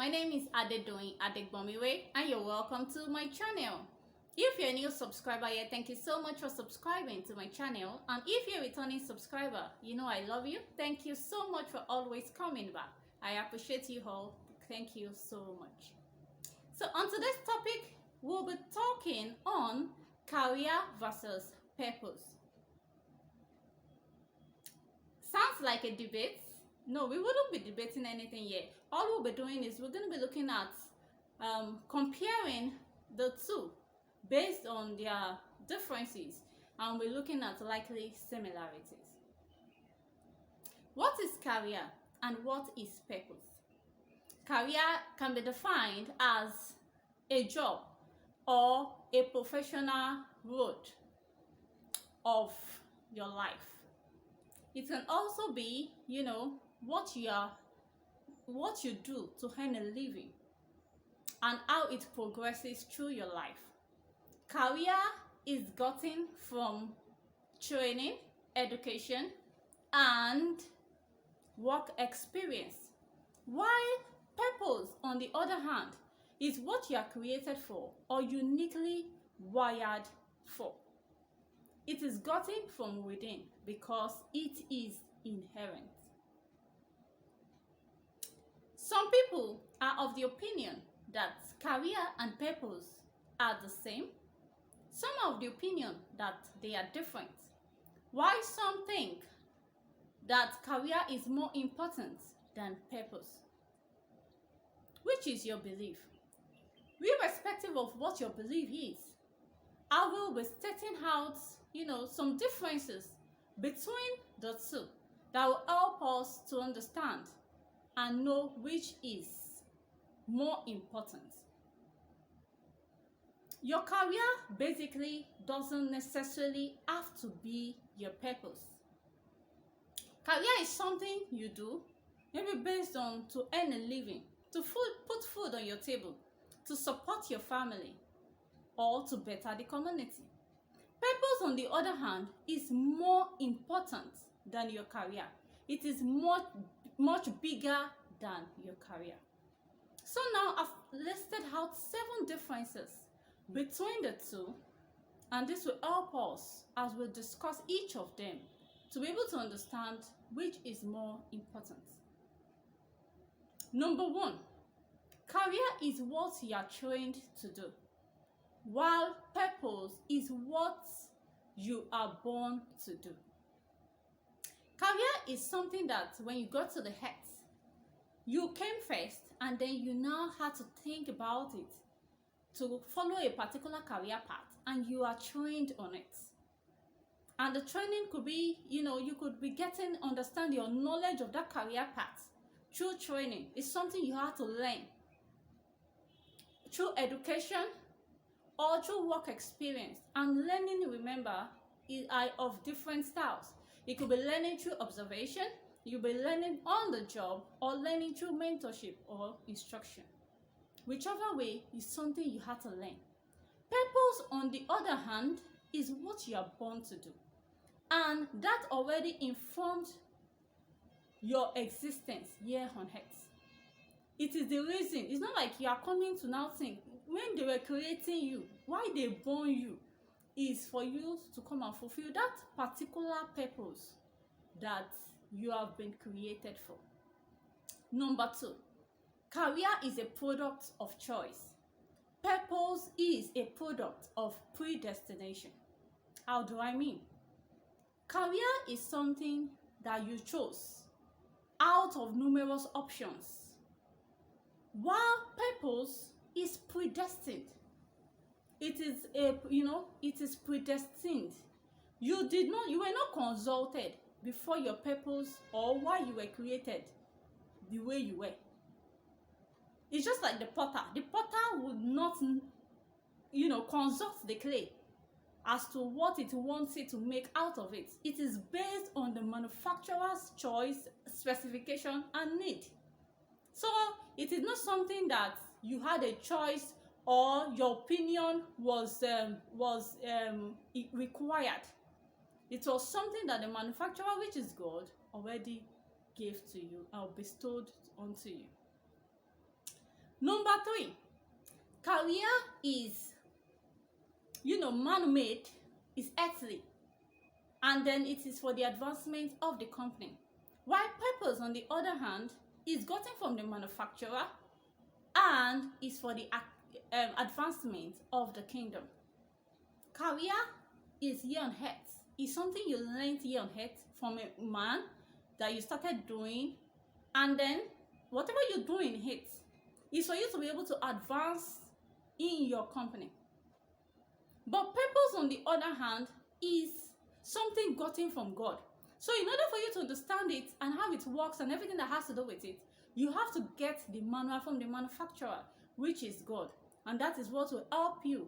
my name is Adedoyin Adegbomiwe and you're welcome to my channel. If you're a new subscriber here, thank you so much for subscribing to my channel, and if you're a returning subscriber, you know I love you. Thank you so much for always coming back. I appreciate you all. Thank you so much. So on today's topic, we'll be talking on career versus purpose. Sounds like a debate. No, we wouldn't be debating anything yet. All we'll be doing is we're going to be looking at comparing the two based on their differences, and we're looking at likely similarities. What is career and what is purpose? Career can be defined as a job or a professional road of your life. It can also be, what you do to earn a living and how it progresses through your life. Career is gotten from training, education, and work experience, while purpose, on the other hand, is what you are created for or uniquely wired for. It is gotten from within because it is inherent. Some people are of the opinion that career and purpose are the same. Some are of the opinion that they are different. While some think that career is more important than purpose. Which is your belief? Irrespective of what your belief is, I will be stating out, some differences between the two that will help us to understand and know which is more important. Your career basically doesn't necessarily have to be your purpose. Career is something you do, maybe based on to earn a living, to put food on your table, to support your family, or to better the community. Purpose, on the other hand, is more important than your career. It is much bigger than your career. So now I've listed out 7 differences between the two, and this will help us as we discuss each of them to be able to understand which is more important. Number 1, career is what you are trained to do, while purpose is what you are born to do. Career is something that when you go to the head, you came first and then you now had to think about it to follow a particular career path, and you are trained on it. And the training could be, you could be understand your knowledge of that career path through training. It's something you have to learn through education or through work experience. And learning, remember, is of different styles. It could be learning through observation, you'll be learning on the job, or learning through mentorship or instruction. Whichever way is something you have to learn. Purpose, on the other hand, is what you are born to do. And that already informs your existence here on earth. It is the reason. It's not like you are coming to now think, when they were creating you, why they born you, is for you to come and fulfill that particular purpose that you have been created for. Number 2, career is a product of choice. Purpose is a product of predestination. How do I mean? Career is something that you chose out of numerous options, while purpose is predestined. It is predestined. You were not consulted before your purpose or why you were created the way you were. It's just like the potter. The potter would not, consult the clay as to what it wants it to make out of it. It is based on the manufacturer's choice, specification, and need. So it is not something that you had a choice or your opinion was required. It was something that the manufacturer, which is God, already gave to you or bestowed onto you. Number three, career is, man-made, is earthly, and then it is for the advancement of the company. While purpose, on the other hand, is gotten from the manufacturer and is for the advancement of the kingdom. Career is here on earth. It's something you learned here on earth from a man that you started doing, and then whatever you do in it is for you to be able to advance in your company. But purpose, on the other hand, is something gotten from God. So in order for you to understand it and how it works and everything that has to do with it, you have to get the manual from the manufacturer, which is God. And that is what will help you.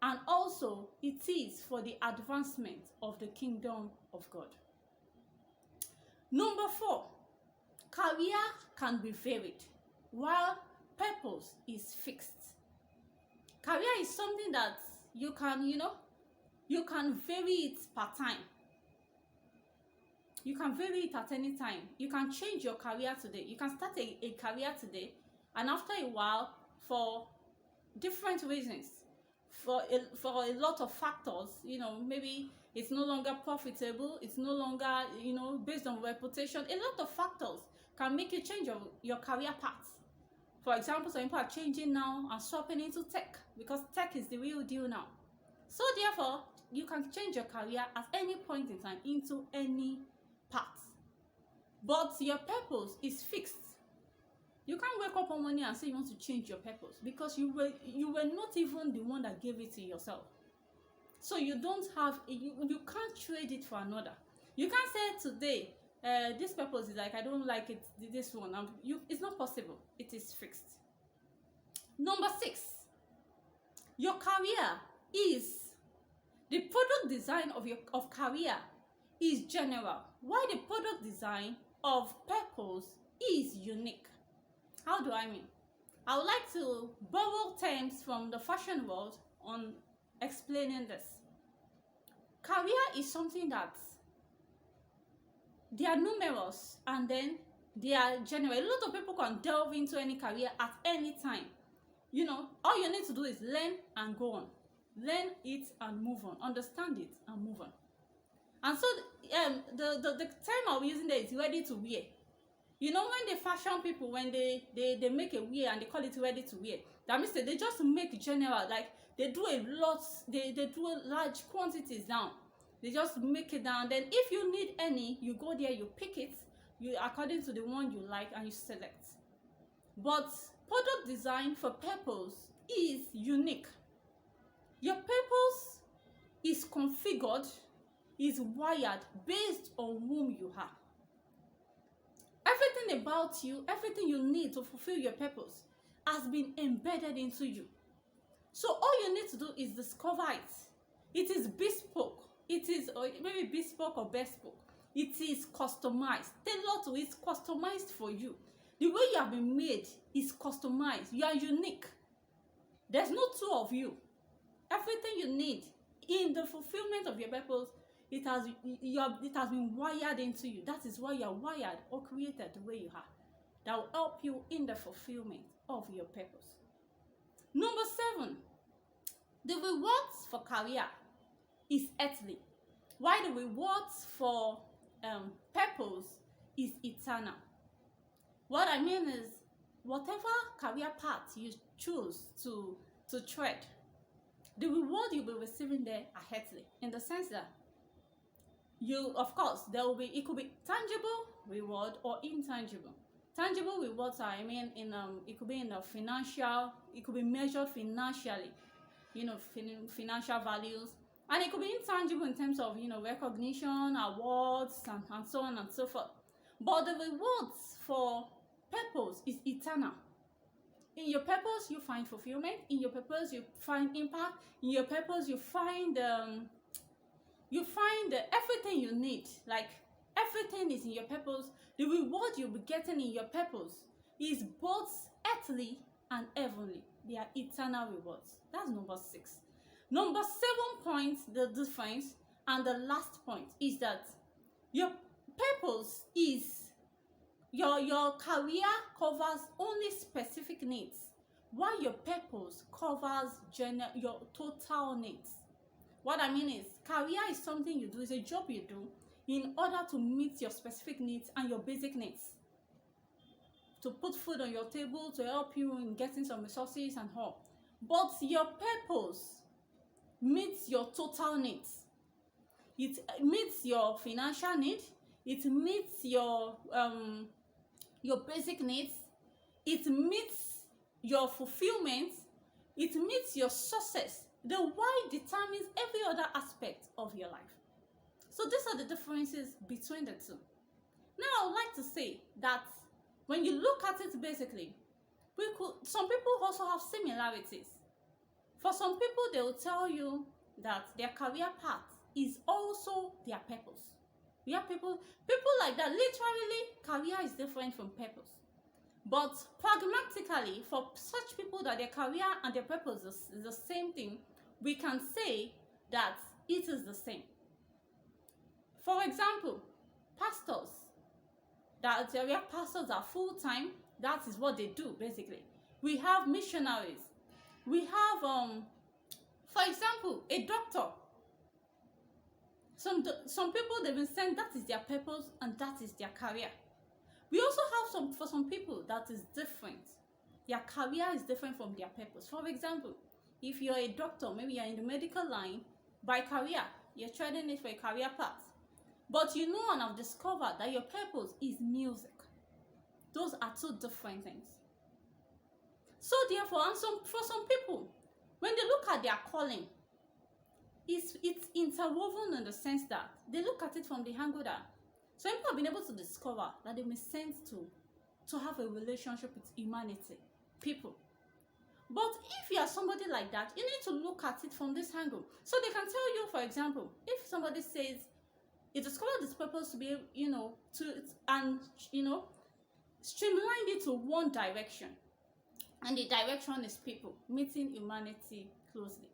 And also, it is for the advancement of the kingdom of God. Number four, career can be varied, while purpose is fixed. Career is something that you can, you can vary it per time. You can vary it at any time. You can change your career today. You can start a career today, and after a while, for different reasons, for a lot of factors, maybe it's no longer profitable, it's no longer, based on reputation. A lot of factors can make you change your career path. For example, some people are changing now and swapping into tech, because tech is the real deal now. So therefore, you can change your career at any point in time into any path. But your purpose is fixed. You can't wake up one morning and say you want to change your purpose, because you were not even the one that gave it to yourself. So you don't have, you can't trade it for another. You can't say today, this purpose is like, I don't like it, this one. It's not possible. It is fixed. Number six, your career is, the product design of career is general, while the product design of purpose is unique. How do I mean? I would like to borrow terms from the fashion world on explaining this. Career is something that they are numerous and then they are general. A lot of people can delve into any career at any time. All you need to do is learn and go on. Learn it and move on. Understand it and move on. And so the term I'm using there is ready to wear. When the fashion people, when they make a wear and they call it ready to wear, that means that they just make general, like they do a lot, they do large quantities down. They just make it down. Then if you need any, you go there, you pick it, you according to the one you like, and you select. But product design for purpose is unique. Your purpose is configured, is wired based on whom you are. Everything about you, everything you need to fulfill your purpose has been embedded into you. So all you need to do is discover it. It is bespoke. It is maybe bespoke or bespoke. It is customized. Tailored to it, customized for you. The way you have been made is customized. You are unique. There's no two of you. Everything you need in the fulfillment of your purpose, it has been wired into you. That is why you are wired or created the way you are. That will help you in the fulfillment of your purpose. Number 7, the rewards for career is earthly, while the rewards for purpose is eternal. What I mean is, whatever career path you choose to tread, the reward you'll be receiving there are earthly, in the sense that of course, it could be tangible reward or intangible. Tangible rewards are, it could be in the financial, it could be measured financially, financial values, and it could be intangible in terms of, recognition, awards, and so on and so forth. But the rewards for purpose is eternal. In your purpose, you find fulfillment. In your purpose, you find impact. In your purpose, you find everything you need. Like, everything is in your purpose. The reward you'll be getting in your purpose is both earthly and heavenly. They are eternal rewards. That's number 6. Number 7 point, the difference, and the last point is that your purpose is, your career covers only specific needs, while your purpose covers your total needs. What I mean is, career is something you do, it's a job you do in order to meet your specific needs and your basic needs, to put food on your table, to help you in getting some resources and all. But your purpose meets your total needs. It meets your financial need, it meets your basic needs, it meets your fulfillment, it meets your success. The why determines every other aspect of your life. So these are the differences between the two. Now I would like to say that when you look at it basically, some people also have similarities. For some people, they will tell you that their career path is also their purpose. We have people like that. Literally, career is different from purpose. But pragmatically, for such people that their career and their purpose is the same thing, we can say that it is the same. For example, pastors, that their pastors are full-time, that is what they do basically. We have missionaries. We have, for example, a doctor. Some people, they've been saying that is their purpose and that is their career. We also have for some people that is different. Their career is different from their purpose. For example, if you're a doctor, maybe you're in the medical line, by career, you're treading it for a career path. But you know and have discovered that your purpose is music. Those are two different things. So therefore, for some people, when they look at their calling, it's interwoven in the sense that they look at it from the angle that some people have been able to discover that they may sense to have a relationship with humanity, people. But if you are somebody like that, you need to look at it from this angle. So they can tell you, for example, if somebody says, you discovered this purpose to be, streamline it to one direction. And the direction is people, meeting humanity closely.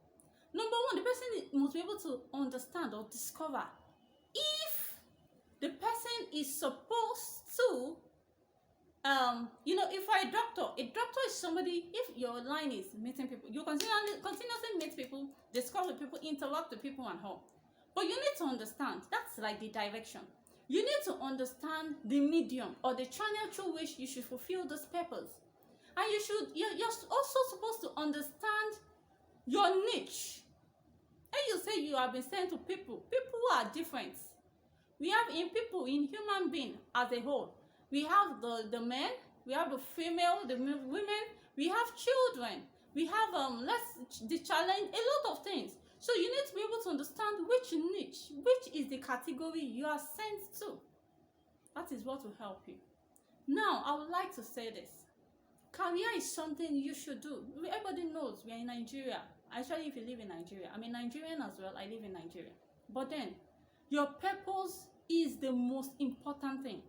Number one, the person must be able to understand or discover if the person is supposed to, if you're a doctor is somebody, if your line is meeting people, you continuously meet people, discuss with people, interact with people and all. But you need to understand, that's like the direction. You need to understand the medium or the channel through which you should fulfill this purpose. And you're also supposed to understand your niche. And you say you have been sent to people. People are different. We have in human being as a whole. We have the men, we have the female, the women, we have children, we have the challenge, a lot of things. So you need to be able to understand which niche, which is the category you are sent to. That is what will help you. Now, I would like to say this. Career is something you should do. Everybody knows we are in Nigeria. Actually, if you live in Nigeria, I'm a Nigerian as well. I live in Nigeria. But then, your purpose is the most important thing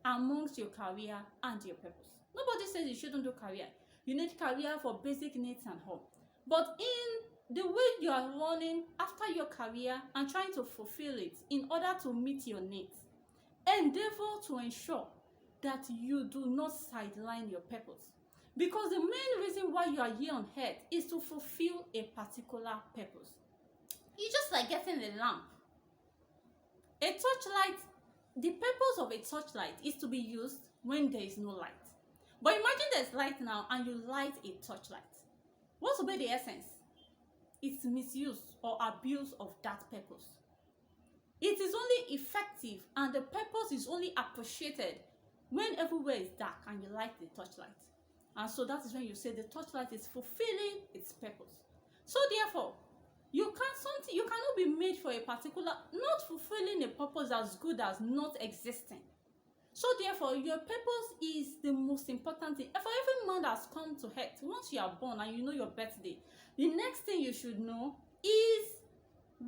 amongst your career and your purpose. Nobody says you shouldn't do career. You need career for basic needs and all. But in the way you are running after your career and trying to fulfill it in order to meet your needs, endeavor to ensure that you do not sideline your purpose. Because the main reason why you are here on earth is to fulfill a particular purpose. It's just like getting a lamp. A torchlight, the purpose of a torchlight is to be used when there is no light. But imagine there's light now and you light a torchlight. What will be the essence? It's misuse or abuse of that purpose. It is only effective and the purpose is only appreciated when everywhere is dark and you light the torchlight. And so that is when you say the torchlight is fulfilling its purpose. So therefore, you cannot be made for a particular, not fulfilling a purpose as good as not existing. So therefore, your purpose is the most important thing. For every man that's come to earth, once you are born and you know your birthday, the next thing you should know is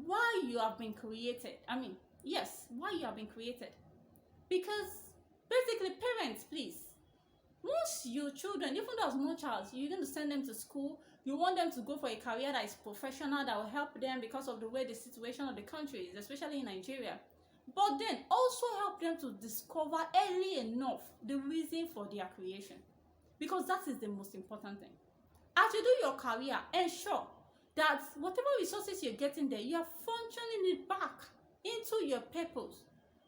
why you have been created. Why you have been created. Because basically, parents, please, once your children, even though as small child, you're going to send them to school, you want them to go for a career that is professional, that will help them because of the way the situation of the country is, especially in Nigeria. But then also help them to discover early enough the reason for their creation. Because that is the most important thing. As you do your career, ensure that whatever resources you're getting there, you are functioning it back into your purpose,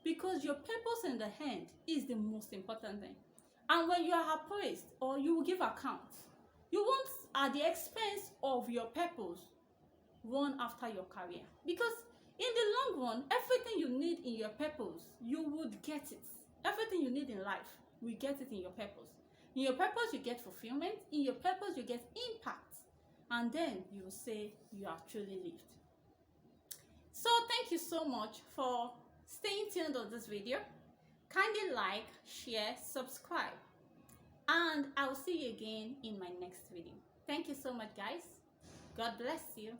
because your purpose in the hand is the most important thing. And when you are appraised or you will give account, you won't, at the expense of your purpose, run after your career, because in the long run, everything you need in your purpose, you would get it. Everything you need in life, we get it in your purpose. In your purpose, you get fulfillment. In your purpose, you get impact. And then you will say you have truly lived. So thank you so much for staying tuned on this video. Kindly like, share, subscribe. And I'll see you again in my next video. Thank you so much, guys. God bless you.